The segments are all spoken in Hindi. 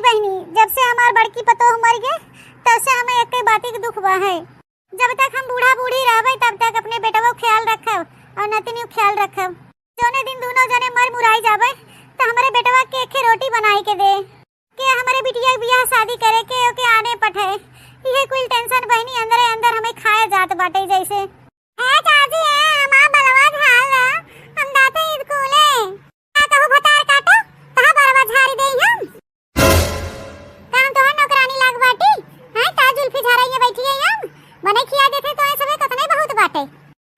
बहनी, जब से हमार बड़की पतोह मर गए तब से हमें एक बाती के दुख बा है। जब तक हम बूढ़ा बूढ़ी रहबे तब तक अपने बेटवा को ख्याल रखब और नतिनी को ख्याल रखब। जोने दिन दोनों जने मर मुराई जाबे तो हमारे बेटवा के एक रोटी बनाई के दे के हमारे बिटिया के बियाह शादी करे के ओके आने पठे। ये कोई टेंशन बहनी अंदर अंदर हमें खाया जात बाटे जैसे। है चाची है हमार बलवा झाल हम दाते स्कूले का कहू भतार काटो कहां बरवा झाड़ी देई हम काम तो नौकरानी लाग बाटी है ताजुल फिझाराइए बैठी है हम बने खिया देथे तो सबे कतने बहुत बाटे।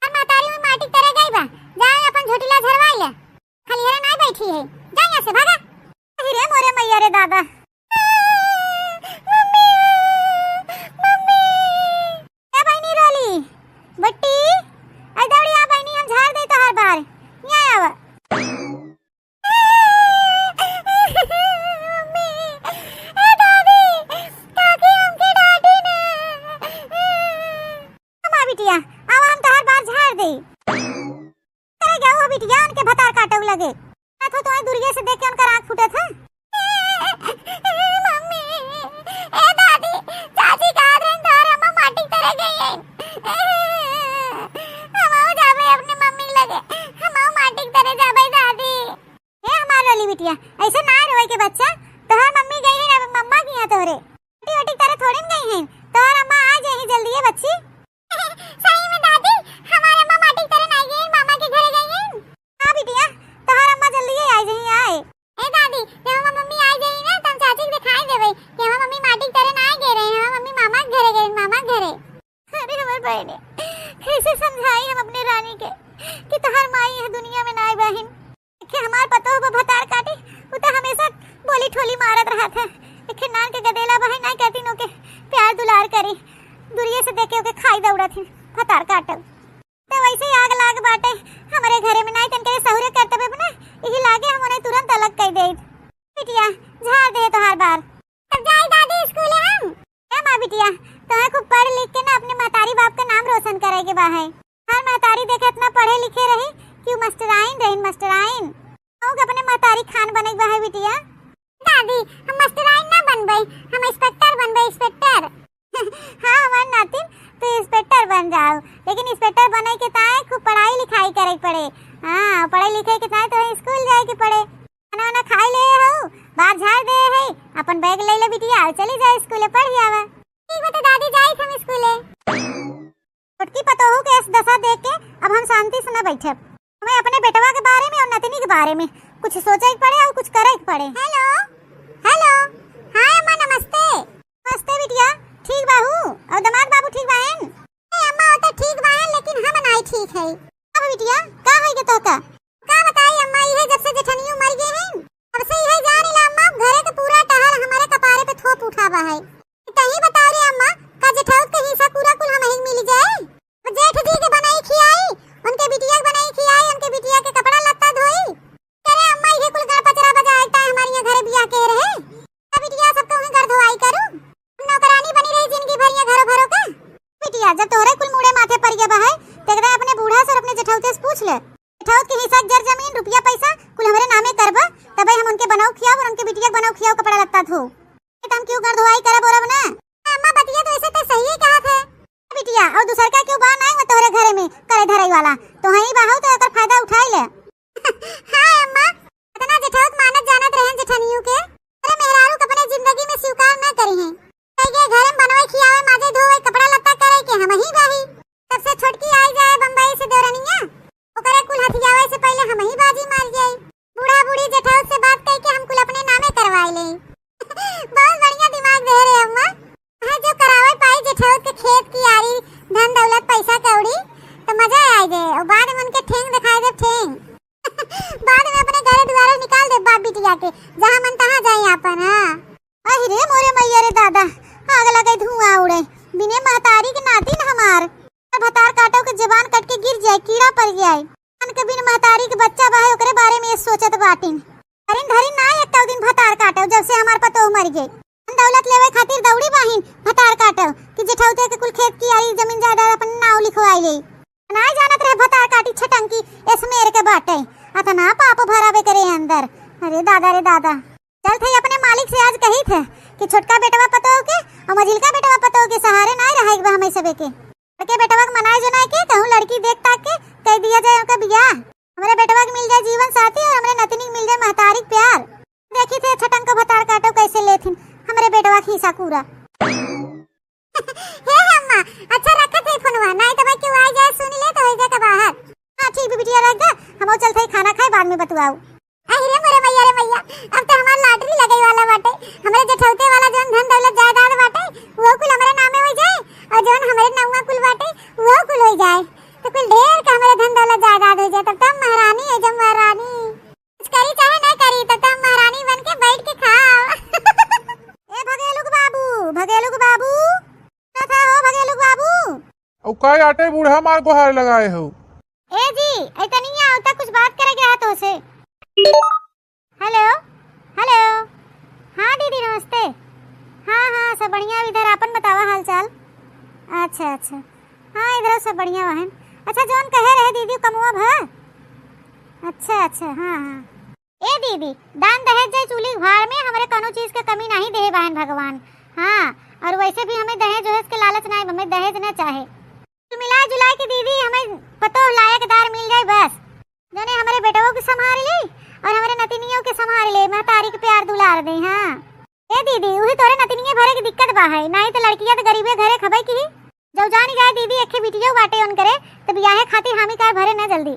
और मातारी में माटी करे गई बा जाए अपन झोटीला झरवाई ले खाली हेरे नहीं बैठी है जा यहां से भागा। अरे मोरे मैया रे दादा बट्टी आई दौड़ी आ बहनी हम झाड़ दे तो हर बार यहाँ आवा। मम्मी ए दादी काकी हमके डांटी ना मां बिटिया आवा हम तो हर बार झाड़ दे करे जाओ बिटिया उनके भतार काटो लगे ना तो तुम्हें दूरिये से देख के उनका आंख फूटा था। मम्मी ए दादी चाची का रंग धार हम माटी तरह गई है बिटिया ऐसे ना रोए के बच्चा तोहर मम्मी गई है अब मम्मा की है तोरे बेटी बेटी तेरे थोड़ी में गई है तोहर अम्मा आ जाएगी जल्दी है बच्ची। सही में दादी हमारे अम्मा माटी तेरे नहीं गई मामा के घर गई है। हां बिटिया तोहर अम्मा जल्दी ही आ जाएगी आए। ए दादी जब हम मम्मी आ जाएगी ना तब चाची को दिखाई देबे कि हम मम्मी माटी तेरे नहीं गए रहे हैं मम्मी मामा के घर गई मामा के घरे। अरे हमर बहन कैसे समझाई हम अपने रानी के कि तोहर माई है दुनिया में नाई बहन कि हमार पतो हो भतार काटी उ तो हमेशा बोली ठोली मारत रहा था। एक नान के गदेला बहन नहीं कहती नो के प्यार दुलार करी दूरिये से देखे ओके खाई दौड़ा थी भतार काटो तो वैसे ही आग लाग बाटे हमारे घरे में नहीं तन के सहुरे करते बे ना यही लागे हम उन्हें तुरंत अलग कर दे। बिटिया झाड़ दे तो हर बार तब जाई दादी स्कूल हम ए मां बिटिया तो खूब पढ़ लिख के ना अपने महतारी बाप का नाम रोशन करे के बा है। हर महतारी देखे इतना पढ़े लिखे रही क्यों मास्टराइन रहीन मास्टराइन औ अपने महतारी खान बने बा है बिटिया। दादी हम मास्टराइन ना बनबे हम इंस्पेक्टर बनबे इंस्पेक्टर। हां हमार नातिन तो इंस्पेक्टर बन जाओ लेकिन इंस्पेक्टर बने के ताए खूब पढ़ाई लिखाई करे पड़े। हां पढ़ाई लिखाई के ताए तो स्कूल जाए के पड़े खाना वाना खाई ले हो बाहर झाड़ दे है अपन बैग ले ले बिटिया चली जाए स्कूले पढ़ आवा। ठीक बता दादी जाई हम स्कूले छोटकी पतोहू के इस दशा देख के अब हम शांति से न बैठे हमें अपने बेटवा के बारे में और नतिनी के बारे में कुछ सोचे पड़े और कुछ करे पड़े। हेलो हेलो हां अम्मा नमस्ते। नमस्ते बिटिया ठीक बाहू और दामाद बाबू ठीक बाहन। ए अम्मा तो ठीक बाहन लेकिन हम नहीं ठीक है। अब बिटिया का होई के तोका का बताई अम्मा ये जब से जेठनियो मर गए हैं तब से यही जान ला अम्मा घरे के पूरा टहल हमारे कपारे पे थोप उठावा है। कहीं बताओ रे अम्मा का जेठाऊ के हिस्सा पूरा कुल हम ही मिल जाए जेठ जी के बनाई खियाई उनके बिटिया के बनाई खियाई उनके बिटिया के कपड़ा लत्ता धोई करे अम्मा ये कुल घर पचरा बजाता है हमारे यहाँ घरे बियाह के रहे तब बिटिया सब तो घर धोई करूं नौकरानी बनी रही जिंदगी भर ये घरों भरों का। बिटिया जब तोरे कुल मुड़े माथे पर गया है तेरा अपने बूढ़ा से अपने जेठाऊ से पूछ ले जेठाऊ के हिस्सा जर जमीन रुपया पैसा कुल हमारे नामे करबा तबे हम उनके बनाओ खियाओ और उनके बिटिया बनाओ खियाओ कपड़ा लत्ता धो हम क्यों घर धोई करे बोलब ना। अम्मा बतिया तो ऐसे तो सही कहा है बिटिया और दूसर का क्यों बा नहीं तोरे घरे में करे धरई वाला तो हई बाहू तो एकर फायदा उठाई ले। हां अम्मा इतना जेठाऊ मानत जानत रहन जेठनियो के अरे मेहरारू अपने जिंदगी में स्वीकार न करी है कहे घरे में बनवे खियावे माजे धोवे कपड़ा लत्ता करे के हम ही बाही सबसे छोटकी आई जाए बंबई से देवरनिया ओकरे कुल हथियावे से पहले हम ही बाजी मार जाए बूढ़ा बूढ़ी जेठाऊ से बात कह के हम कुल अपने नामे करवाई ले। बहुत बढ़िया दिमाग दे रहे अम्मा है जो करावे पाई जेठाऊ के खेत की यारी धन दौलत पैसा कौड़ी तो मजा आ जाए और बाद में उनके ठेंग दिखाई दे ठेंग बाद में अपने घरे द्वारे निकाल दे बाप बिटिया के जहां मन तहां जाए अपन। हां अरे मोरे मैया रे दादा आग लगे धुआं उड़े बिने महतारी के नातिन हमार भतार काटो के जवान कट के गिर जाए कीड़ा पड़ जाए के बिन महतारी के बच्चा बा है ओकरे बारे में सोचत बाटिन अरिन धरिन ना एक दिन भतार काटो जब से हमार पतो मर गई दौलत लेवे खातिर दौड़ी बाहिन भतार काटो कि जेठाउते के कुल खेत की आई जमीन जायदाद अपन नाव लिखवाई ले ना जानत रहे भतार काटी छटंकी एसमेर के बाटे अतना पाप भरावे करे अंदर। अरे दादा रे दादा चल थे अपने मालिक मालिक से आज कही थे कि छोटका बेटवा पतो के और मझिलका बेटवा पतो के सहारे ना रहे एक हमें सबे के बेटवा के मनाए जो ना के कहूं लड़की देख ताक के कह दिया जाए उनका बियाह। हमारे बेटवा के मिल जाए जीवन साथी और हमारे नतनी के मिल जाए महतारिक प्यार। देखी थे छटन को भतार काटो कैसे लेथिन हमारे बेटवा खीसा कूरा। हे अम्मा अच्छा रखा थे फोनवा नहीं तो भाई क्यों आ जाए सुन ले तो हो जाए का बाहर। हां ठीक बिटिया रख दे हम चलते खाना खाए बाद में बतवाऊ। अरे मोरे मैया रे मैया अब तो हमार लॉटरी लगई वाला बाटे हमरे जठौते वाला जन धन दौलत जायदाद बाटे वो कुल हमारे नामे हो जाए और जन हमारे नौवा कुल बाटे वो कुल हो जाए तो कुल ढेर का हमारे धन दौलत जायदाद हो जाए तब महारानी है जब महारानी कुछ करी चाहे ना करी तब महारानी बन के बैठ के खाओ। ए भगेलुक बाबू ना था हो भगेलुक बाबू औ काय आटे बूढ़ा मार गुहार लगाए हो। ए जी इतनी आवता कुछ बात करेगे हां तो से। हेलो हेलो हाँ दीदी नमस्ते। हाँ सब बढ़िया इधर आपन बतावा हाल चाल। अच्छा हाँ इधर सब बढ़िया बहन। अच्छा जौन कहे रहे दीदी कमुआ भा। अच्छा हाँ ए दीदी दान दहेज जाए चूली भाड़ में हमारे कोनो चीज के कमी नहीं दे बहन भगवान। हाँ और वैसे भी हमें दहेज वहेज के लालच नहीं हमें दहेज न चाहे तो मिला जुला के दीदी हमें पतो लायकदार मिल जाए बस जने हमारे बेटों को संभाल ले और हमारे नतिनियों के संभाल ले महतारी के प्यार दुलार दे। हाँ ए दीदी वही तोरे नतिनिये भरे की दिक्कत बा है नहीं तो लड़कियां तो गरीबे घरे खबई की जब जानी जाए दीदी एक बिटियो बाटे उन करे तो बियाहे खातिर हामी काय भरे ना जल्दी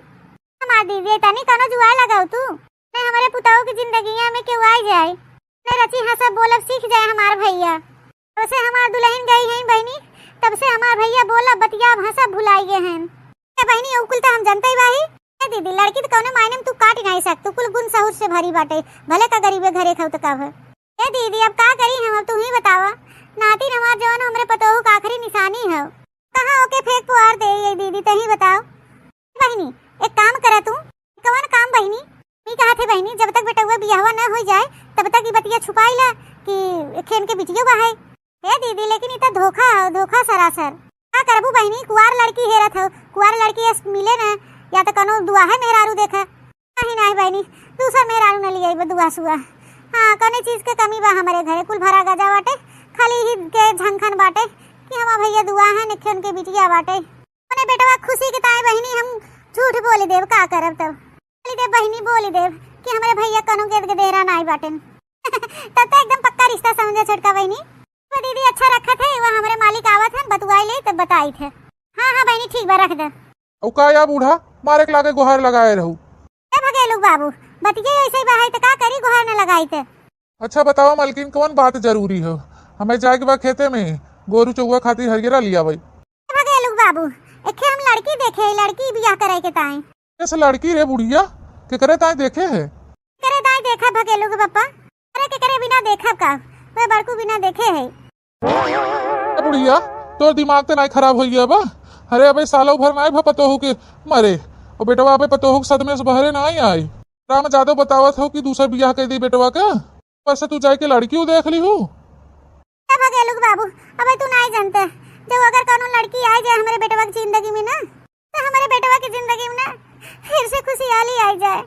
हमार दीदी तनी कनो जुआए लगाऊ तू नहीं हमारे पुताओं की जिंदगियां में क्यों आई जाए नहीं रची हंसा बोलब सीख जाए हमार भैया तब से हमार दुल्हन गई है बहनी तब से हमार भैया बोला बतिया हंसा भुलाई गए हैं बहनी उकुल तो हम जनते ही बाही दीदी लड़की तो कौने मायने में तू काट नहीं सकत कुल गुण सहूर से भरी बाटे भले का गरीबे घरे खाऊ तो का है। ए दीदी अब का करी हम अब तू ही बतावा नाती हमार जवन हमरे पतोहू का आखिरी निशानी है कहां ओके फेंक पुआर दे ये दीदी तही बताओ। बहनी एक काम करा तू कौन काम बहनी मी कहा थे बहनी जब तक बेटा हुआ बियाहवा न हो जाए तब तक ये बतिया छुपाई ला कि खेन के बिटियो बा है। ए दीदी लेकिन इतना धोखा सरासर का करबू बहनी कुआर लड़की हेरत हो कुआर लड़की मिले ना या तो कनो दुआ है मेहरारू देखा नहीं बहनी दूसरा मेहरारू न लिया दुआ सुआ। हाँ कने चीज के कमी बा हमारे घरे कुल भरा गजा बाटे खाली ही के झंखन बाटे कि हमार भैया दुआ है निखे उनके बिटिया बाटे मने बेटवा खुशी के ताई बहनी हम झूठ बोली देव का करब तब बोली देव बहनी बोली देव कि हमारे भैया कनो के देहरा नाई बाटे तब तो एकदम पक्का रिश्ता समझे छोटका बहनी। तो दीदी अच्छा रखा थे वो हमारे मालिक आवत हैं बतवाई ले तब बताई थे। हाँ बहनी ठीक बा रख दे। औ का या बूढ़ा मारे के लागे गुहार लगाए रहू। ए भगेलुक बाबू बतिये ऐसे ही बाहर तो का करी गुहार न लगाई थे। अच्छा बताओ मलकिन कौन बात जरूरी हो हमें जाए के बाद खेते में गोरू चौवा खातिर हरियरा लिया भाई। भगेलुक बाबू एखे हम लड़की देखे लड़की बियाह करे के ताई कैसे लड़की रे बुढ़िया के करे ताई देखे है करे ताई देखा भगेलुक पापा अरे के करे बिना देखा का वे बड़कू बिना देखे है। बुढ़िया तो दिमाग तो नहीं खराब हो गया बा अरे अबे सालों भर नहीं पतोहू के मरे और बेटवा अबे पतोहू के सदमे से बहरे नहीं आई राम जादव बतावत हो कि दूसरा बियाह कर दी बेटवा का वैसे तू जाके लड़की देख ली हूँ। भगेलुक बाबू अबे तू नहीं जानते जब अगर कानून लड़की आ जाए हमारे बेटवा की जिंदगी में ना तो हमारे बेटवा की जिंदगी में ना फिर से खुशहाली आ जाए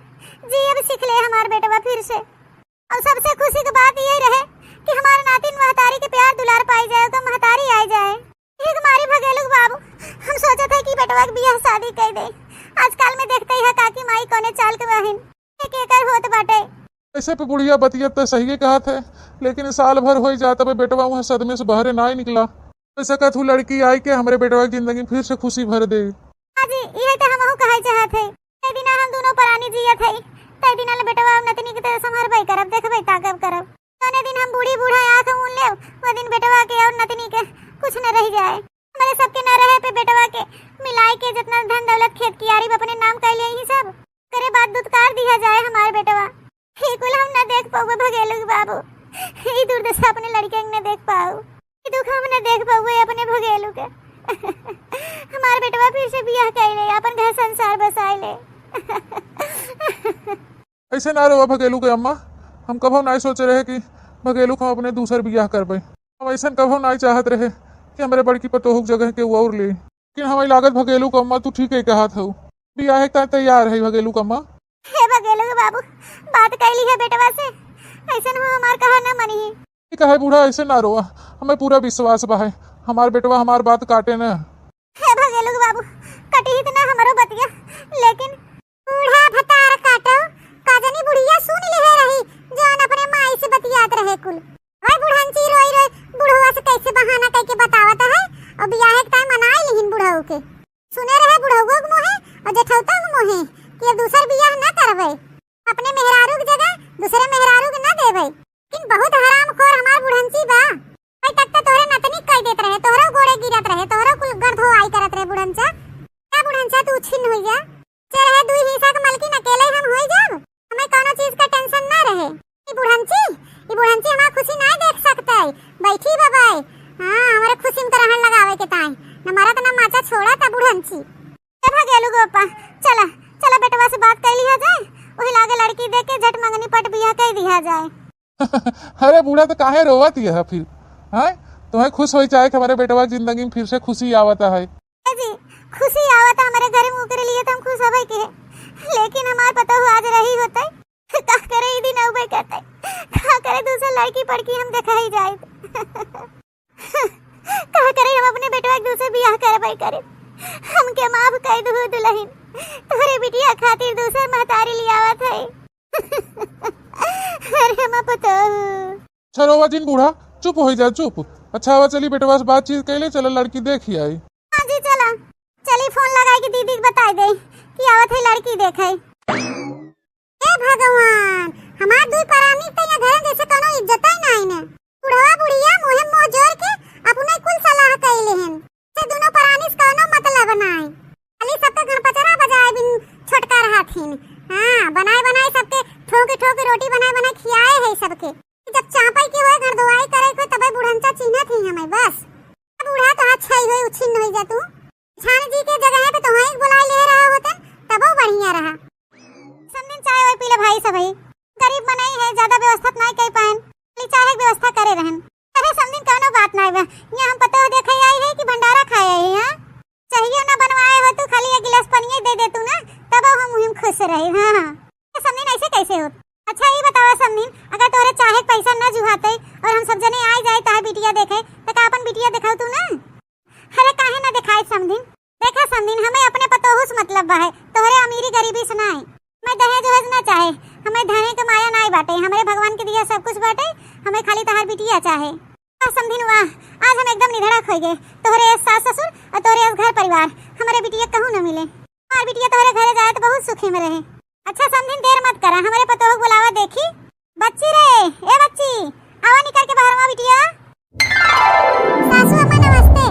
जी अब सीख ले हमारे बेटवा फिर से और सबसे खुशी की बात ये रहे कि हमारे नातिन महतारी के प्यार दुलार पाई जाए तो महतारी आ जाए एक मारी भगेलुक बाबू हम सोचा था कि बेटवा की बियाह शादी कर दे आजकल में देखते ही काकी माई कोने चाल के बहन एक एकर होत बाटे ऐसे पे बुढ़िया बतियत तो सही कहा थे लेकिन साल भर हो जाता है बेटवा वहाँ सदमे से बहरे ना ही निकला ऐसा कहू लड़की आई के हमारे बेटवा की जिंदगी फिर से खुशी भर दे। हाजी ये तो हम कहे चाहते ते दिन हम दोनों परानी जियत है ते दिन ले बेटवा नतनी के तरह संभार भाई करब देखबे ताकब करब तने दिन हम बूढ़ी बूढ़ा आंख मून ले वो दिन बेटवा के और नतनी के कुछ न रह जाए हमारे सबके न रहे पे बेटवा के मिलाई के जितना धन दौलत खेत कियारी अपने नाम कर लिए ही सब करे बाद दुत्कार दिया जाए हमारे बेटवा ही कुल हम न देख पाओगे भगेलुक बाबू ही दुर्दशा अपने लड़के न देख पाओ ही दुख हम न देख पाओगे अपने भगेलू के हमारे बेटवा फिर से बियाह कर ले अपन घर संसार बसाए ले। ऐसे ना रहो भगेलू के अम्मा हम कभो नहीं सोचे रहे कि भगेलू को अपने दूसर बियाह करबे हम ऐसा कभो नहीं चाहत रहे कि हमारे बड़की पतोहू जगह के और ले लेकिन हमारी लागत भगेलू को अम्मा तू ठीक है कहा था बियाह का तैयार है भगेलू का अम्मा। हे भगेलू बाबू बात कैली है बेटवा से ऐसा हमार कहा ना मनी है। ठीक है बूढ़ा, ऐसे ना रोआ, हमें पूरा विश्वास बा है हमार बेटवा हमार बात काटे न। हे भगेलुग बाबू, कटी त ना हमरो बतिया, लेकिन बूढ़ा भतार काटो काजनी बुढ़िया सुन ले रही जान अपने माई से बतियात रहे कुल। भाई बुढ़ांची रोई रोई बुढ़वा से कैसे बहाना कह के बतावत है और बियाह के टाइम मनाई लिहिन बुढ़ऊ के। सुने रहे बुढ़ऊ के मोहे और जेठौता के मोहे कि अब दूसर बियाह ना करबै, अपने मेहरारू की जगह दूसरे मेहरारू के ना देबै। लेकिन बहुत हरामखोर हमार बुढ़ंची बा। भाई तक तो तोरे नतनी कह देत रहे, तोहरा गोड़े गिरत रहे, तोहरा कुल गर्धोआई करत रहे बुढ़ंचा। क्या बुढ़ंचा तू छिन होई जा, चरहे दुई हिस्सा के मालकिन अकेले हम होई जाब, हमें कोनो चीज का टेंशन ना रहे। ई बुढ़ंची हमार खुशी ना देख सकते, बैठी बबाई। हां हमारे खुशी में तो रहन लगावे के ताई न मारा त ना माचा छोड़ा त बुढ़ंची। ए भगेलु गोपा, चला चला बेटवा से बात कर लिया जाए, ओही लागे लड़की देख के झट मंगनी पट बियाह कर दिया जाए। अरे बूढ़ा तो काहे रोवत है फिर? हैं तुम्हें खुश होई चाहे कि हमारे बेटवा जिंदगी में फिर से खुशी आवता है। जी खुशी आवता हमारे घर में उकरे लिए तो हम खुश होबै के, लेकिन हमार पता हो आज रही होते का करे ई दिन औबे कहते का करे दूसरा लड़की पड़की हम देखा ही जाए का करे हम अपने बेटवा के दूसरे बियाह करबै करे। हमके माफ कर दो दुल्हन, तोरे बिटिया खातिर दूसर महतारी लियावत है। अरे हम पता अच्छा रोवा जिन बूढ़ा, चुप हो जा चुप। अच्छा हवा चली बेटवा से बातचीत कैले, चलो लड़की देखी आई। हां जी चला, चली फोन लगाई के दीदी के बताई दे कि आवत है लड़की देखे। हे भगवान, हमार दुई परानी त या घर जैसे कोनो इज्जत ही नहीं ने। बुढ़वा बुढ़िया मोहे मोह जोर के अपने कुल सलाह कइले हन से दोनों परानी से कोनो मतलब नहीं, खाली सबके घर पचरा बजाए बिन छोटका रहथिन। हां बनाए बनाए सबके ठोके ठोके रोटी बनाए बनाए खियाए है सबके। जब चापई के होए घर धोआई करे को तबे बुढ़ंचा चिन्हत ही हमें बस। बूढ़ा तो अच्छा ही होई उछिन होई जा तू, छान जी के जगह पे तोहाई बुला ले रहा होतन तबो बढ़िया रहा। समझन चाय और पीले भाई सब है, गरीब बनाई है ज्यादा व्यवस्था नहीं कर पाएन, खाली चाय की व्यवस्था करे रहन। अरे समझन कोनो बात नहीं बा, यहां हम पता हो देखे आई है कि भंडारा खाए है। हां चाहिए ना बनवाए हो तू, खाली एक गिलास पानी दे दे तू ना तब हम खुश रहे। हां समझन ऐसे कैसे हो? अच्छा ये बतावा समझन, अगर तोरे चाहे पैसा न जुहाते और हम सब जने आ जाए तार बिटिया देखे त का अपन बिटिया दिखाओ तू ना? अरे काहे ना दिखाए समझन? देखा समझन, हमें अपने पतोहुस मतलब बा है, तोहरे अमीरी गरीबी सुनाए। मैं दहेज वहेज ना चाहे, हमें धने के माया नहीं बाटे, हमारे भगवान के दिया सब कुछ बाटे, हमें खाली तहार बिटिया चाहे। समझिन वाह, आज हम एकदम निधड़ा खोई गए। तोहरे सास ससुर और तोहरे घर परिवार, हमारे बिटिया कहूं न मिले। हमार बिटिया तोहरे घरे जाए तो बहुत सुखी में रहे। अच्छा समझिन देर मत करा, हमारे पतोह बुलावा देखी। बच्ची रे, ए बच्ची आवा निकल के बाहर मा बिटिया। सासू अम्मा नमस्ते।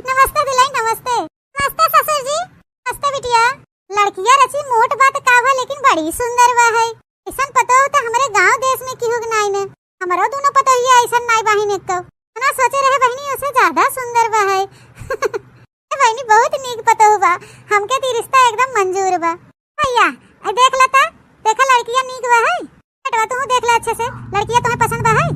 नमस्ते दुल्हन नमस्ते। नमस्ते ससुर जी। नमस्ते बिटिया। लड़कियां रची मोट बात कावा लेकिन बड़ी सुंदर बा है। ऐसन पतो तो हमारे गांव देश में की होग नाई ने, हमारो दोनों पतो ही ऐसन नाई बहिन एक तो ना सोचे रहे बहिनी उससे ज्यादा सुंदर बा है। बहिनी बहुत नीक पतो बा, हमके ती रिश्ता एकदम मंजूर बा। भैया देख लता, देखा लड़कियां नीक बा है, बेटवा तू देख ले अच्छे से, लड़कियां तुम्हें पसंद बा है?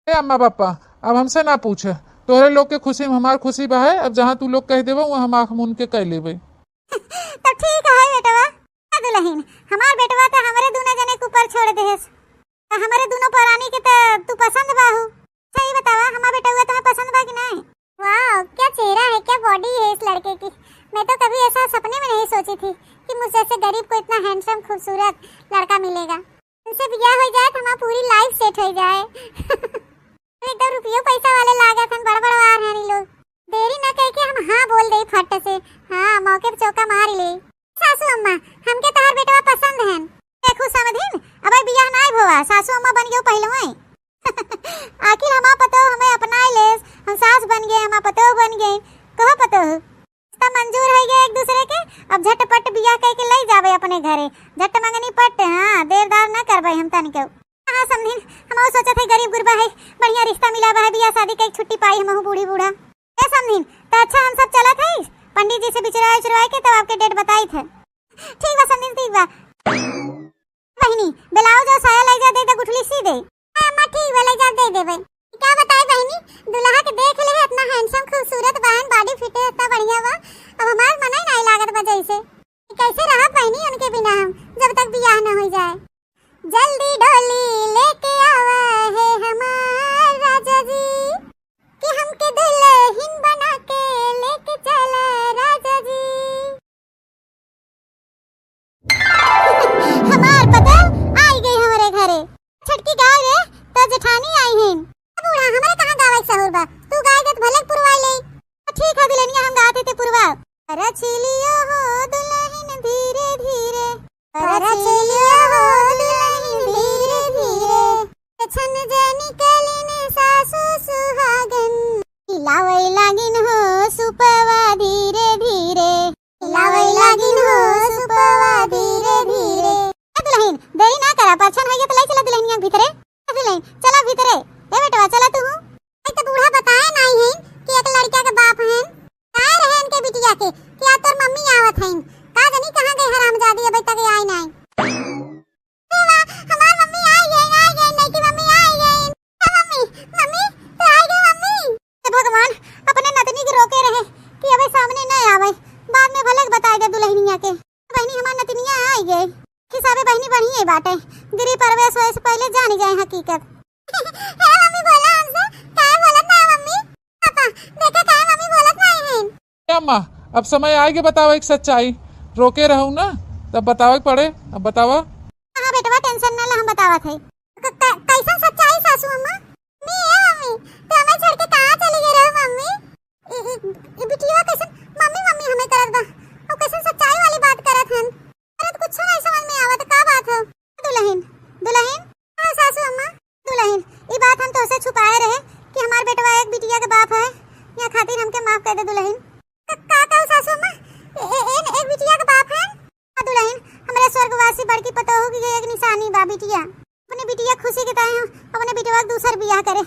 ए अम्मा पापा अब हमसे ना पूछे, तोहरे लोग के खुशी में हमार खुशी बा है। अब जहाँ तू लोग कह देबो वहाँ हम आँख मुन के कह लेबे। तो ठीक है बेटवा। दुल्हन हमार बेटवा तो हमारे दोनों जने के ऊपर छोड़ देस, तो हमारे दोनों परानी के तो तू पसंद बाहू। सही बतावा हमार बेटवा तुम्हें पसंद बा कि नहीं? वाह क्या चेहरा है, क्या बॉडी है इस लड़के की। मैं तो कभी ऐसा सपने में नहीं सोची थी कि मुझ जैसे गरीब को इतना हैंडसम खूबसूरत लड़का मिलेगा। उनसे ब्याह हो जाए तो हमारी पूरी लाइफ सेट हो जाए। एकदम रुपयों पैसा वाले लागत हम बड़बड़वा रहे हैं लोग। देरी ना कह के हम हाँ बोल दे फट से, हाँ मौके पे चौका मार ले। सासू अम्मा हमके तहार बेटवा पसंद है, देखो समझिन अब बियाह नहीं होवा, सासू अम्मा बन गयो पहलवा। आखिर हमार पतो हमें अपनाए ले, हम सास बन गए, हमार पतो बन गए, कहो पतो सब मंजूर हो गए एक दूसरे के। अब झटपट बियाह कह के ले जावे अपने घरे, झट मंगनी पट। हां देर दार ना करबे हम तन के। हां समझिन हम सोचा थे गरीब गुरबा है, बढ़िया रिश्ता मिला बा है, बियाह शादी के छुट्टी पाई हम बूढ़ी बूढ़ा। ए समझिन तो अच्छा हम सब चला थे पंडित जी से बिचराए चुराए के, तब आपके डेट बताई थे। ठीक बा समझिन ठीक बा। बहिनी ब्लाउज और साया ले जा दे तो गुठली सी दे। अम्मा ठीक बा ले जा दे देबे। क्या बताए बहिनी, दुल्हा के देख ले इतना हैंडसम खूबसूरत बहन, बॉडी फिट है इतना बढ़िया बा। अब हमार मन ही नहीं लागत बा जैसे, कैसे रहा बहिनी उनके बिना हम जब तक बियाह न हो जाए। जल्दी डोली लेके आवा गाँव रे तो जेठानी आई हैं। बूढ़ा हमारे कहाँ गावे सहूर बा, तू गाय दे भले पुरवाई ले। ठीक है दुल्हनिया हम गाते थे पुरवा। अरे चिलियो हो दुल्हन धीरे धीरे, अरे चिलियो हो दुल्हन धीरे धीरे, छन जे निकली ने सासू सुहागन, लावई लागिन हो सुपवा धीरे धीरे, लावई लागिन हो सुपवा धीरे धीरे। दुल्हन देरी ना करा, पाछन होइए तो ले चला दुल्हनिया भीतरे। दुल्हन चला भीतरे, ए बेटवा चला तू। आई तो बूढ़ा बताए नहीं है कि एक लड़का के बाप हैं, काहे रहे इनके बिटिया के कि आ तोर मम्मी आवत हैं। का जानी कहां गई हरामजादी, अबे तक आई नहीं। देवा हमार मम्मी आई गई नहीं कि मम्मी आई गई। मम्मी मम्मी तो आई गई मम्मी। हे भगवान अपने नतनी के रोके रहे कि अबे सामने न आवे, बाद में भले बताए दे दुल्हनिया के। बहनी हमार नतनिया आई गई, हिसाबे बहनी बढ़िया बाटे, गिरी परवेश होए से पहले जानी जाए हकीकत। हे मम्मी बोला हमसे, काहे बोलत ना मम्मी? पापा देखा काहे मम्मी बोलत नहीं है। ए अम्मा अब समय आएगी बताओ एक सच्चाई, रोके रहूं ना तब बतावे पड़े, अब बतावा। हां बेटवा टेंशन ना ला, हम बतावत है। कैसन सच्चाई सासू अम्मा? मम्मी तो हमें छोड़ के कहां चली गई रहो मम्मी? ई बिटिया कैसन मम्मी मम्मी हमें करत बा, अब कैसन सच्चाई वाली बात करत हन? अरे तो कुछ नहीं समझ में आवत, का बात है? दुल्हन दुल्हन हां सासू अम्मा दुल्हन, ये बात हम तो से छुपाए रहे कि हमार बेटवा एक बिटिया के बाप है, या खातिर हमके माफ कर दे दुल्हन। का कहू सासू अम्मा, एक बिटिया के बाप है? हां दुल्हन हमरे स्वर्गवासी बड़की पतोहू की एक निशानी बा बिटिया। अपने बिटिया खुशी के ताए अपने बिटवा के दूसर बियाह करे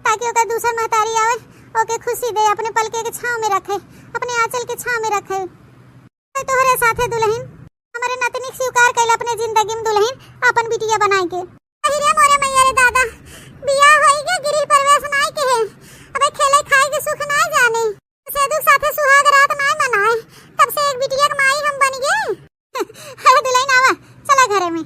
ताकि ओकर दूसर महतारी आवे, ओके खुशी दे, अपने पलके के छांव में रखे, अपने आंचल के छांव में रखे। तोहरे साथे दुल्हन हमारे नतनी स्वीकार कैल अपने जिंदगी में दुल्हन अपन बिटिया बनाए के। अरे मोरे मैया रे दादा, बियाह होई के गिरिल परवेश नाई के है, अबे खेले खाए के सुख ना जाने, से दुख साथे सुहाग रात ना मनाए, तब से एक बिटिया के माई हम बन गए। अरे दुल्हन आवा चला घरे में।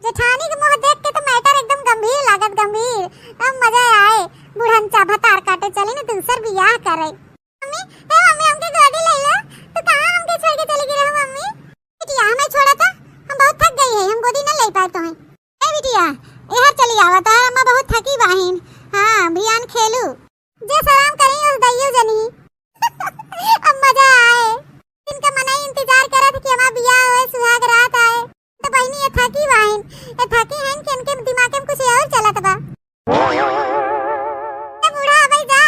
जेठानी के मुंह देख के तो मैटर एकदम गंभीर लागत, गंभीर। अब मजा आए, बुढ़न चा भतार काटे चले न दूसर बियाह करे। मम्मी ए मम्मी हमके गोदी ले लो, तो कहां हमके छोड़ के चली गई रहो मम्मी? बिटिया हमें छोड़ा था, हम बहुत थक गई है, हम गोदी न ले पाए तो हैं। ए बिटिया एहर चली आवत है, अम्मा बहुत थकी बाहिन। हां बियान खेलू जे सलाम करी उस दैयो जनी। अब मजा आए, इनका मना इंतजार करत कि हमारा बियाह होए, सुहाग रात आए, तो बहनी ये थकी बाहिन, ये थकी हैं कि इनके दिमाग में कुछ और चलत बा। ए बूढ़ा भाई जा,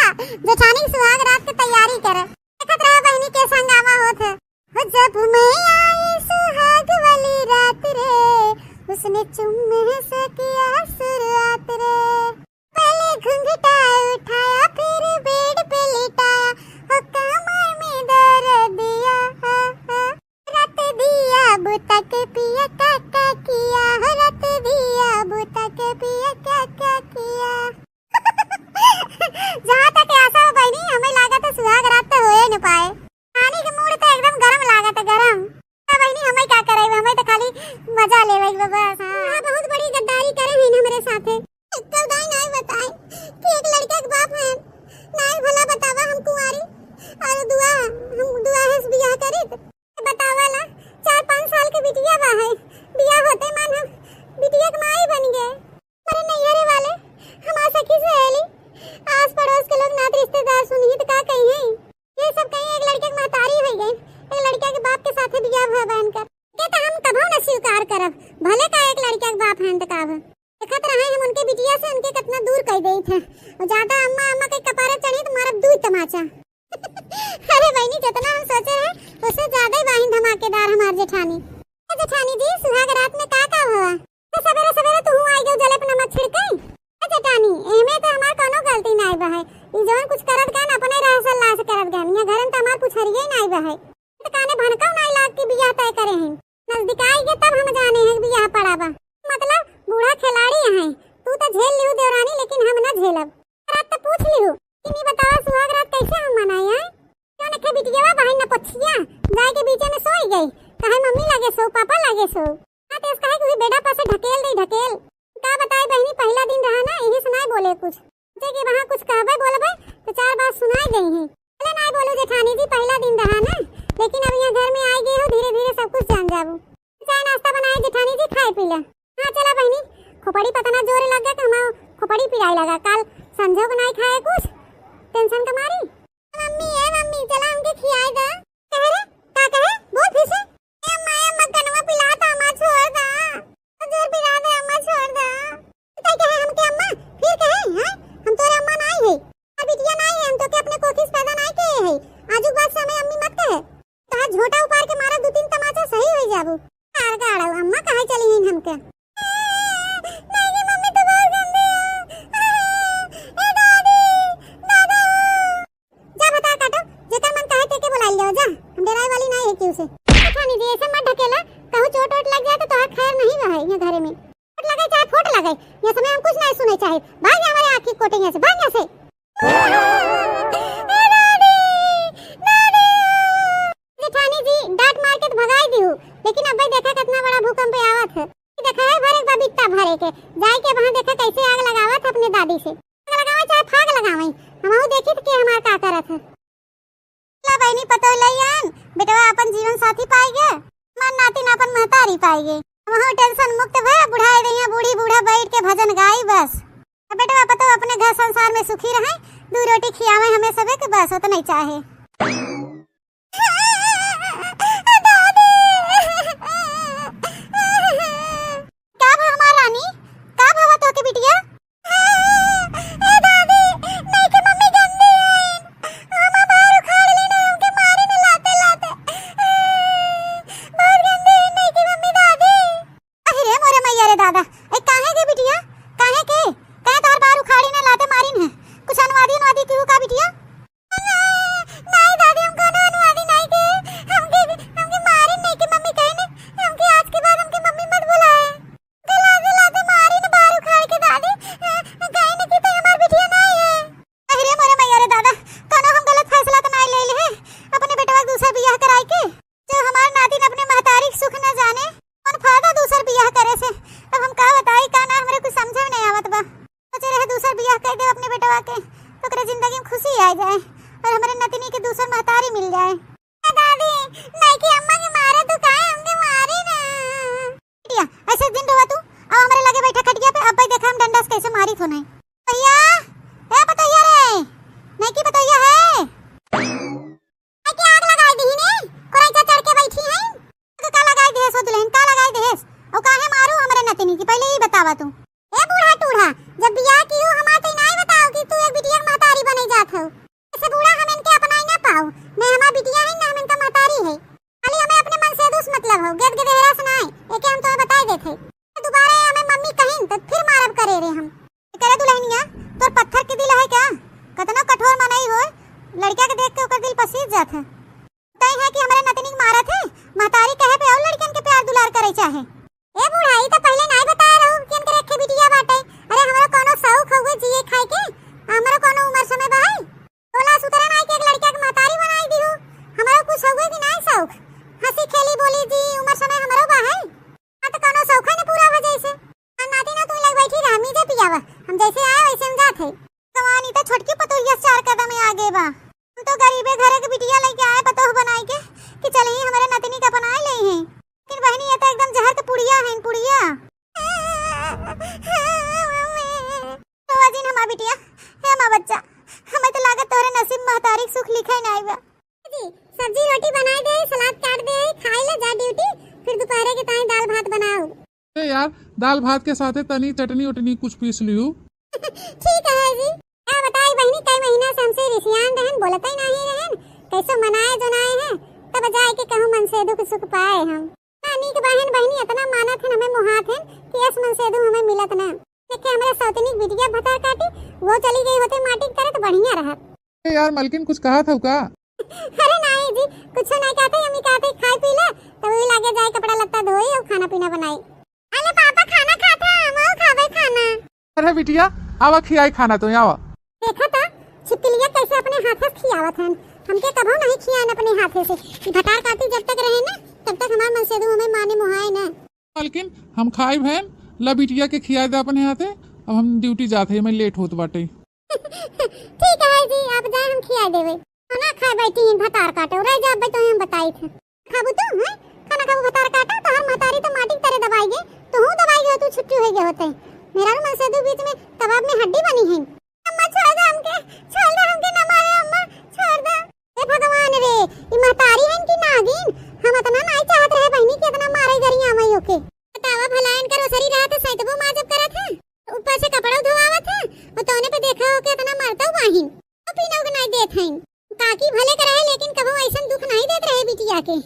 जेठानी की सुहाग रात की तैयारी कर। देखत रहा बहनी के संगामा होत है। हो जब मैं आई सुहाग वाली रात रे, उसने चुम्मे से किया शुरुआत रे, पहले घुंघटा उठाया फिर बेड पे लिटाया, हो कमर में दर्द दिया, रात दिया बुता के पिया क्या किया, रात दिया बुता के पिया क्या किया। जहाँ तक आशा हो बहनी, हमें लागत है सुहाग रात तो होए न पाए। पानी के मूड तो एकदम गरम लागत है, गरम। बहनी हमें क्या करे, हमें तो खाली मजा लेवे बस। हां बहुत बड़ी गद्दारी करे हैं हमरे साथे। एकल दाई नहीं बताए कि एक लड़का के बाप है, नहीं भला बतावा हम कुंवारी और दुआ है बियाह करे बतावाला 4-5 साल के बिटिया बा है, बियाह होते मान हम बिटिया के माई बन गए। अरे नैहरे वाले हमार सखी सहेली आस पड़ोस के लोग नात रिश्तेदार सुनिए तो का कही है, ये सब कहीं एक लड़के की महतारी हो गई, एक लड़का के बाप के साथे बियाह हुआ बनकर के तो हम कभो न स्वीकार करब, भले का एक लड़का के बाप हैं तकाब। देखत रहे हम उनके बिटिया से उनके कितना दूर कर देई थे, और ज्यादा अम्मा के कपारे चढ़ी तो मारब दूध तमाचा। अरे बहनी जितना हम सोचे हैं उससे ज्यादा ही वाहिन धमाकेदार हमार जेठानी। जेठानी जी सुहाग रात में का हुआ? तो सवेरे सवेरे तू आई गयो जले पे नमक छिड़कई। जेठानी एमे तो हमार कोनो गलती नहीं बा है, ई जवन कुछ करत गन अपने रहसल ला से करत गन, या घरन त हमार पुछरिए नहीं बा है, तो काने भनकाऊ नहीं लाग के बियाह तय करे हैं। नजदीक आई के तब हम जाने हैं बियाह पड़ा बा, मतलब बूढ़ा खिलाड़ी हैं, तू तो झेल लियो देवरानी, लेकिन हम ना झेलब। रात तो पूछ लियो कि नहीं बताओ सुहाग रात कैसे हम मनाए हैं? क्यों नखे बिटियावा बहन न पछिया जाए के बीच में सोई गई, कहे मम्मी लगे सो पापा लगे सो, ना तो इसका है कि बेटा पासे ढकेल दे ढकेल। का बताए बहनी पहला दिन रहा ना, यही सुनाई बोले कुछ जे कि वहां कुछ कहबे बोलबे तो 4 बात सुनाई गई है। चले नहीं बोलो जेठानी जी पहला दिन रहा ना, लेकिन अब यहाँ घर में आई गई हो, धीरे धीरे सब कुछ जान जाबू। चाय नाश्ता बनाए जेठानी जी, खाए पी ले। हाँ चला बहनी खोपड़ी पतना जोरे लग गया कि हमारा खोपड़ी पिराई लगा। कल संजो को नहीं खाए कुछ टेंशन का मारी। मम्मी चला हमके खियाए दा। कह रे का कहे बोल फिर से। ए अम्मा कनवा पिला ता अम्मा छोड़ दा। जोर पिला दे अम्मा छोड़ दा। तो कहे हमके अम्मा फिर कहे हैं हम तोरे अम्मा नहीं है अब बिटिया नहीं है हम तो के अपने कोखिस पैदा नहीं किए है। आजू बात से हमें अम्मी मत कहे। तो झोटा उपार के मारा 2-3 तमाचा सही हो जाबू। कार गाड़ा अम्मा कहे चली हैं हमके। नहीं मम्मी तो बहुत गंदी है। ए दादी दादा जा बता काटो जेकर मन कहे ते के बुला लियो जा। हम डराई वाली नहीं है क्यों से। अच्छा नहीं जी ऐसे मत ढकेला कहूं चोट वोट लग जाए तो तोहार खैर नहीं रहे ये घरे में। चोट लगे चाहे फोट लगे ये समय हम कुछ नहीं सुने चाहे। भाग जा हमारे आंख की कोटिंग से भाग जा से। जेठानी जी डांट मार के तो भगाई दी हूं लेकिन अब देखा कितना बड़ा भूकंप आवत है। देखा है भरे का बित्ता भरे के जाए के वहां देखा कैसे आग लगावत अपने दादी से। आग लगावे चाहे फाग लगावे हमहु देखी कि हमार का करत है। ला बहनी पतो लइयन बेटवा अपन जीवन साथी पाएगे मन नाती अपन महतारी पाएगे। हमहु टेंशन मुक्त भय बुढ़ाई रहिया बूढ़ी बूढ़ा बैठ के भजन गाई बस। अब बेटवा पतो अपने घर संसार में सुखी रहे 2 रोटी खियावे हमें सबे के बस हो तो नहीं चाहे। सब्जी रोटी बनाए दे सलाद काट दे खाई ले जा ड्यूटी फिर दोपहर के टाइम दाल भात बनाओ। अरे यार दाल भात के साथ तनी चटनी उटनी कुछ पीस लियो। ठीक है जी। क्या बताई बहनी कई महीना से हमसे रिसियान रहन बोलते ही नहीं रहन कैसे मनाए जनाए हैं तब जाए के कहूं मन से दुख सुख पाए हम। नानी के बहन बहनी इतना मानत है हमें मुहात है कि इस मन से हमें मिलत ना देखे हमारे सौतनी बिटिया भतार काटी वो चली गई होते माटी करे तो बढ़िया रहत। यार मलकिन कुछ कहा था का? अरे नहीं जी कुछ नहीं कहते अम्मी कहते खाई पी ले तो वही लागे जाए कपड़ा लत्ता धोई और खाना पीना बनाई। अरे पापा खाना खाता हम खावे खाना। अरे बिटिया आवा खियाई खाना तो आवा। देखा था छिपकलियां कैसे अपने हाथ से खियावत हैं हमके कभो नहीं खियान अपने हाथ से भटार काटी जब तक रहे ना तब तक हमार मन से हमें माने मुहाए ना। मलकिन हम खाई बहन ला बिटिया के खियाए दे अपने हाथे अब हम ड्यूटी जाते हैं मैं लेट होत बाटे। ठीक है जी आप जाए हम खिया देवे खाना खाए बैठी हैं भतार काटो रह जा तो हम बताई थे खाबू तो हैं खाना खाबू भतार काटो तो हर महतारी तो माटी तरह दबाई गे तो हूं दबाई गे तू छुट्टी हो गए होते मेरा मन से दू बीच में कबाब में हड्डी बनी है। अम्मा छोड़ दे हमके ना मारे अम्मा, छोड़ दे। हे भगवान रे, ई महतारी है कि नागिन? हम इतना नहीं चाहत रहे बहनी कि इतना मारे गरिया आमई ओके। बतावा भला इनकर ओसरी रात सैतबो माजब करत है, ऊपर से कपड़ा धोवावत है, और तोने पे देखा हो के इतना मारता वाहिन, तो पीना के नहीं देत है। काकी भले करे लेकिन कबो ऐसन दुख नहीं देत रहे बिटिया के।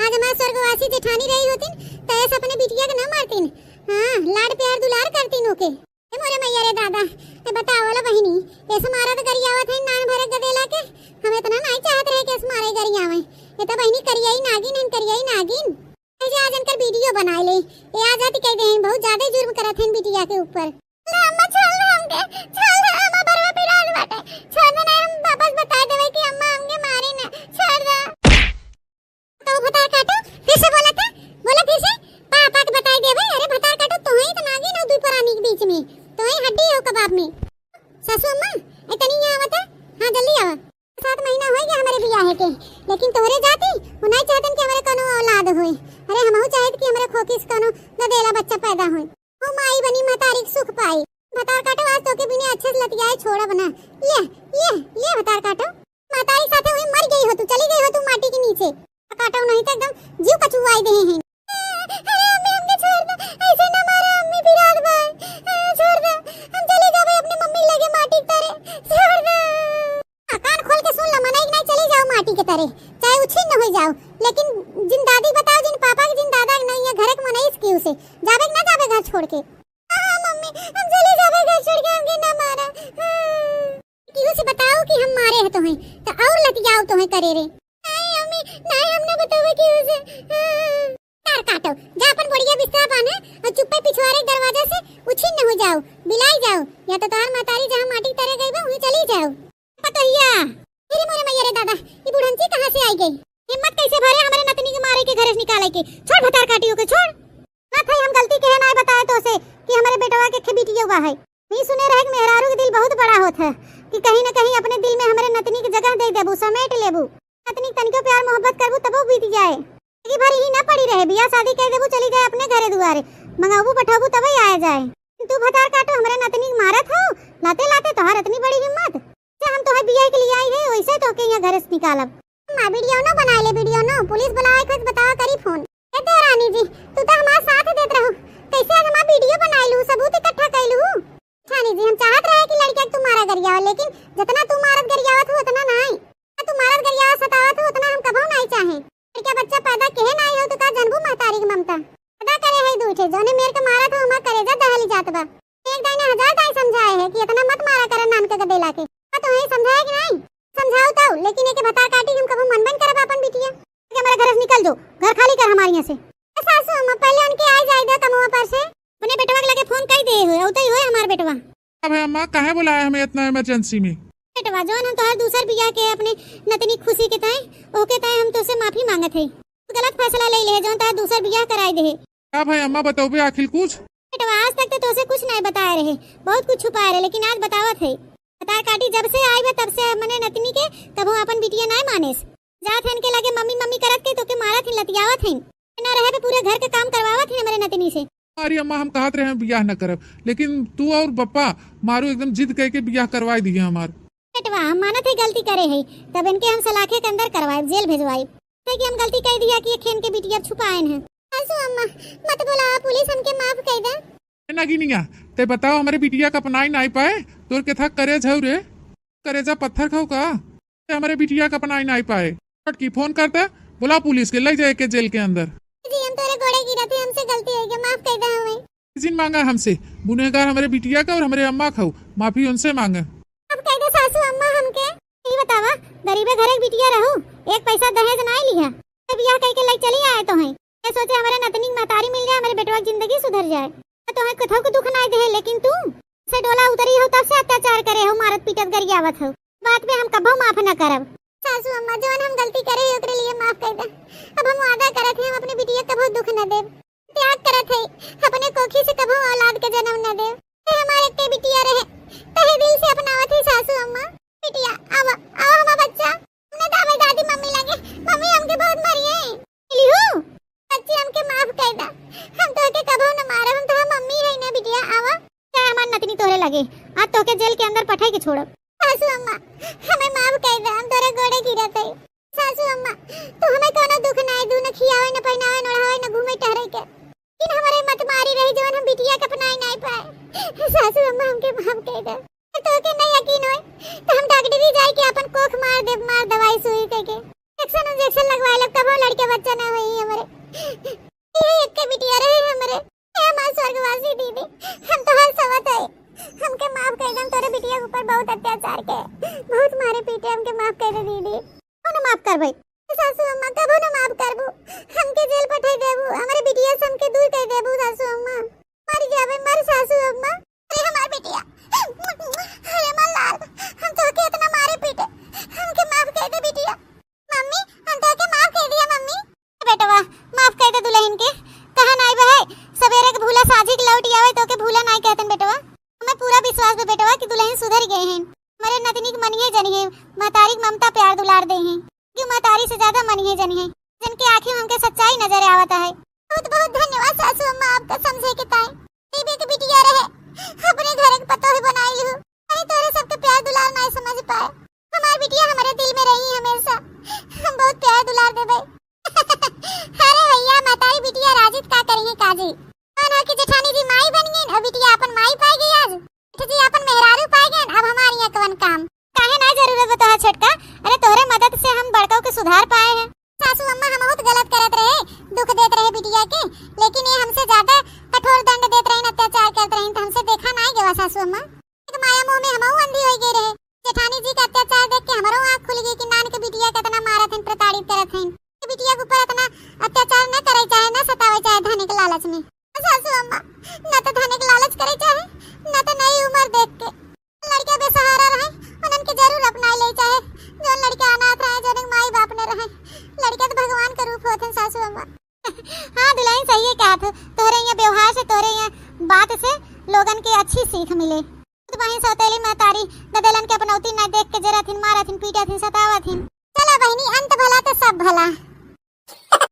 आज हमार स्वर्गवासी जेठानी रही होतिन तैस अपने बिटिया के ना मारतिन, हां लाड प्यार दुलार करतिन ओके। ए मोरे मैया रे दादा, ए बतावला बहिनी, ऐसे मारा तो गरियावत है नान भरे गदेला के। हम इतना नहीं चाहत रहे कि ऐसे मारे गरियावे। ये तो बहिनी करियाई नागिन ऐसे आज इनकर वीडियो बना ले, ये आज आती कह दे बहुत ज्यादा जुर्म करत हैं बिटिया के ऊपर। अम्मा छोड़ हमके, अम्मा बरवा पिराल बाटे, छोड़ दे ना, हम वापस बता देवे कि अम्मा हमके मारे ना, छोड़ दे। तो भतार काटो, फिर से बोला फिर से पापा के बताई देवे। अरे भतार काटो तो ही तो नागिन और दुई पुरानी के बीच में, तो ही हड्डी हो कबाब में। सासू अम्मा इतनी आवत है, हां जल्दी आवा। 7 महीना हो गया हमारे बियाह के, लेकिन तोहरे जाती वो नहीं चाहतन कि हमारे कोनो औलाद होए। अरे हमहु चाहत कि हमारे खोखिस कोनो गदेला बच्चा पैदा होए, ओ माई बनी महतारी सुख पाई। भतार काटो आज तो के बिना अच्छे से लतियाए छोड़ा बना। ये भतार काटो, महतारी साथे हुई मर गई हो तू, चली गई हो तू माटी के नीचे। काटो नहीं तो एकदम जीव कचुआई दे हैं। अरे अम्मी हमके छोड़ दे, ऐसे ना मारो अम्मी बिराद भाई, छोड़ दे, हम चले जावे अपने मम्मी लगे माटी तरे, छोड़ दे। कान खोल के सुन ला, मना नहीं चली जाओ माटी के तरे, चाहे उछिन न हो जाओ, लेकिन जिन दादी बताओ, जिन पापा के, जिन दादा के नहीं है घर के मनाइस की उसे जावे ना जावे घर छोड़ के। हां मम्मी हम चले जावे घर छोड़ के, हमके ना मारा। क्यों से बताओ कि हम मारे हैं तो हैं, तो और लतियाओ तो हैं करे रे। नहीं अम्मी नहीं, हमने बतावे कि उसे। तार काटो, जा अपन बढ़िया बिस्तर बांधे और चुप्पे पिछवाड़े दरवाजा से उछिन न हो जाओ, बिलाई जाओ, या तो तार मातारी जहां माटी तरे गई बा वहीं चली जाओ। पतोहिया तेरी मोरे मैया रे दादा, ये बुढ़ंची कहां से आई गई? हिम्मत कैसे भरे हमारे नतनी के मारे के घर से निकाले के? छोड़ भतार काटियो के छोड़। ना था हम गलती के है ना बताए तो से कि हमारे बेटवा के खेबिटियो हुआ है। नहीं सुने रहे कि मेहरारू के दिल बहुत बड़ा होता है कि कहीं ना कहीं अपने दिल में हमारे नतनी की जगह दे देबू, समेट लेबू, नतनी तनिको प्यार मोहब्बत करबू तबो बीत जाए। की भरी ही ना पड़ी रहे, बियाह शादी कर देबू, चली जाए अपने घरे दुआरे, मंगाबू पठाबू तबे आया जाए। तू भतार काटो हमारे नतनी मारत हो, लाते लाते तोहार इतनी बड़ी हिम्मत। हम तो है बियाह के लिए आई है, वैसे तो के यहाँ घर से निकालब। मां वीडियो ना बना ले, वीडियो ना पुलिस बुलाए खुद बतावा करी फोन। कहते रानी जी तू तो हमारे साथ देत रहो, कैसे आज हम वीडियो बना लूं, सबूत इकट्ठा कर लूं। रानी जी हम चाहत रहे कि लड़का तू मारा गरिया, लेकिन जितना तू मारत गरियावत हो उतना नहीं, तू मारत गरिया सतावत हो उतना हम कबो नहीं चाहे। लड़का बच्चा पैदा केहे नहीं हो तो का जनबू महतारी की ममता अदा करे है दूठे जोने मेरे के मारत हो हमार करेजा दहली जात बा। एक दाने 1000 दाई समझाए है कि इतना मत मारा करे नान के गदेला के, तो है समझाया कि नहीं? समझाओ तो, लेकिन एक भतार काटी हम कबो मन बन करब अपन बिटिया कि हमारे घर से निकल जो, घर खाली कर हमारे यहाँ से। सासू अम्मा पहले उनके आ जाए दे कमवा पर से, अपने बेटवा के लगे फोन कई दे होए, औतई होए हमार बेटवा। अब अम्मा काहे बुलाया हमें इतना इमरजेंसी में? बेटवा जोन हम तोहर दूसर बियाह के अपने नतनी खुशी के ताए ओके ताए हम तो से माफी मांगत है, गलत फैसला ले ले जोन तोहर दूसर बियाह कराई दे। क्या भाई अम्मा बताओ आखिर कुछ? बेटवा आज तक तो से कुछ नहीं बताए रहे, बहुत कुछ छुपाए रहे, लेकिन आज बतावत है। भतार काटी जब से आई बा तब से मने नतनी के तब हम अपन बिटिया नहीं मानेस, जात हन के लगे मम्मी मम्मी करत के तो के मारत है, लतियावत है, ना रहे पे पूरे घर के काम करवावत है हमारे नतनी से। अरे अम्मा हम कहत रहे हैं बियाह न करब, लेकिन तू और पप्पा मारू एकदम जिद करके बियाह करवाई दिए हमार। बेटवा हम मानत है गलती करे है, तब इनके हम सलाखे के अंदर करवाए, जेल भेजवाई कि हम गलती कर दिया कि ये खेन के बिटिया छुपाएन है। सासू अम्मा मत बोला, पुलिस हमके माफ कर दे। नागिनिया ते बताओ हमारे बिटिया का अपनाई नहीं पाए, तोर के था करे झौ रे, करेजा पत्थर खाओ का, हमारे बिटिया का अपनाई नहीं पाए, की फोन करता बुला पुलिस के ले जाए के जेल के अंदर। जी हम तोरे गोड़े गिरा थे, हमसे गलती हो गई, माफ कर दे हमें। किसी मांगा हमसे, गुनहगार हमारे बिटिया का और हमारे अम्मा खाओ, माफी उनसे मांगे। अब कह दे सासू अम्मा हमके ये बतावा, गरीबे घर एक बिटिया रहू, एक पैसा दहेज नहीं लिया, बियाह करके ले चली आए तो हैं, मैं सोचे हमारे नतनी महतारी मिल जाए, हमारे बेटवा की जिंदगी सुधर जाए, तो है कथो को दुख नहीं दे, लेकिन तू से डोला उतरी हो तब से अत्याचार करे हो, मारत पीटत गरियावत हो, बात पे हम कबो माफ न करब। सासू अम्मा जो हम गलती करे है ओकरे लिए माफ कर दे। अब हम वादा करत हैं हम अपने बिटिया कबो दुख न देब, त्याग करत है अपने कोखी से कबो औलाद के जन्म न देब, ते हमारे के बिटिया रहे तहे दिल से अपनावत है। सासू अम्मा बिटिया आवा आवा हमारा बच्चा, हमने दावे दादी मम्मी लगे, मम्मी हमके बहुत मारिए लियो, बच्ची हमके माफ कर दा, हम तो के कबो न मारब, हम तो मम्मी है ना बिटिया, आवा चाहे आज तो के जेल के अंदर पठाई के छोड़ब। सासू अम्मा हमें माफ कर दे, हम तोरे गोड़े गिरत है। सासू अम्मा तू हमें कोनो दुख ना दू, न खियावे न पहनावे न ओढ़ावे न घूमे टहरे के, लेकिन हमारे मत मारी रही जवन हम बिटिया के अपनाई नहीं पाए। सासू अम्मा हमके माफ कर दे। तो के नहीं यकीन होय तो हम डॉक्टरी जाई के अपन कोख मार दवाई सुई के इंजेक्शन लगवाए लब तब लड़के बच्चा ना होई हमरे। ये एक के बिटिया रहे हमरे। ए मां स्वर्गवासी दीदी हम तो हल सवत है, हमके माफ कर दे। तोरे बिटिया के ऊपर बहुत अत्याचार के, बहुत मारे पीटे, हमके माफ कर दे दीदी। कौन माफ कर भाई? सासू अम्मा कबो न माफ करबू, हमके जेल पठाई देबू, हमरे बिटिया से हमके दूर कर देबू। सासू अम्मा मर जाबे, मर सासू अम्मा। अरे हमार बिटिया, अरे मल्लाल हम तो के इतना मारे पीटे, हमके माफ कर दे बिटिया। मम्मी हम तो के माफ कर दिया मम्मी। बेटवा माफ कर दे दुल्हन के, कहा नहीं बे सवेरे के भूला साजी के लौट आवे तो के भूला नहीं कहतन बेटवा। हमें पूरा विश्वास है बेटवा कि दुल्हन सुधर गए हैं, हमारे नतनी के मनिए जनी है, महतारी ममता प्यार दुलार दे हैं, कि महतारी से ज्यादा मनिए जनी है, जिनकी आंखें हमके सच्चाई नजर आवता है। बहुत बहुत धन्यवाद सासू अम्मा आपका समझे के ताई। बीबी के बिटिया रहे अपने घर के पतो ही बनाई लू, नहीं तोरे सबके प्यार दुलार नहीं समझ पाए। हमारी बिटिया हमारे दिल में रही हमेशा, हम बहुत प्यार दुलार देबे। अरे भैया महतारी बिटिया राजित का करेंगे काजी, कौन है कि जेठानी जी माई बन गई, अब बिटिया अपन माई पाई गई, आज जी अपन मेहरारू पाई गई, अब हमारी यहाँ कवन काम काहे ना जरूरत बता छोटका। अरे तोहरे मदद से हम बड़काओ के सुधार पाए हैं। सासू अम्मा हम बहुत गलत करत रहे, दुख देत रहे बिटिया के, लेकिन ये हमसे ज्यादा कठोर दंड देत रहे, अत्याचार करत रहे, तो हमसे देखा नहीं गया सासू अम्मा। एक माया मोह में हमहु अंधी हो गई रहे। जेठानी जी का अत्याचार देख के हमारो आंख खुल गई कि नान के बिटिया कितना मारत हैं, प्रताड़ित करत हैं। बिटिया के ऊपर इतना अत्याचार न करे चाहे, न सतावे चाहे धन के लालच में। सासू अम्मा न तो धन के लालच करे चाहे, न तो नई उम्र देख के लड़के बेसहारा रहे, उनन के जरूर अपना ले चाहे। जो लड़के अनाथ रहे, जो माई बाप ने रहे, लड़के तो भगवान का रूप होते हैं सासू अम्मा। हाँ दुल्हन सही है कहा, तोहरे यहाँ व्यवहार से, तोहरे यहाँ बात से लोगन के अच्छी सीख मिले। तो वहीं सौतेली महतारी ददेलन के अपनौती न देख के जरा थिन मारा थिन, पीटा थिन, सतावा थिन। चला बहनी अंत भला तो सब भला।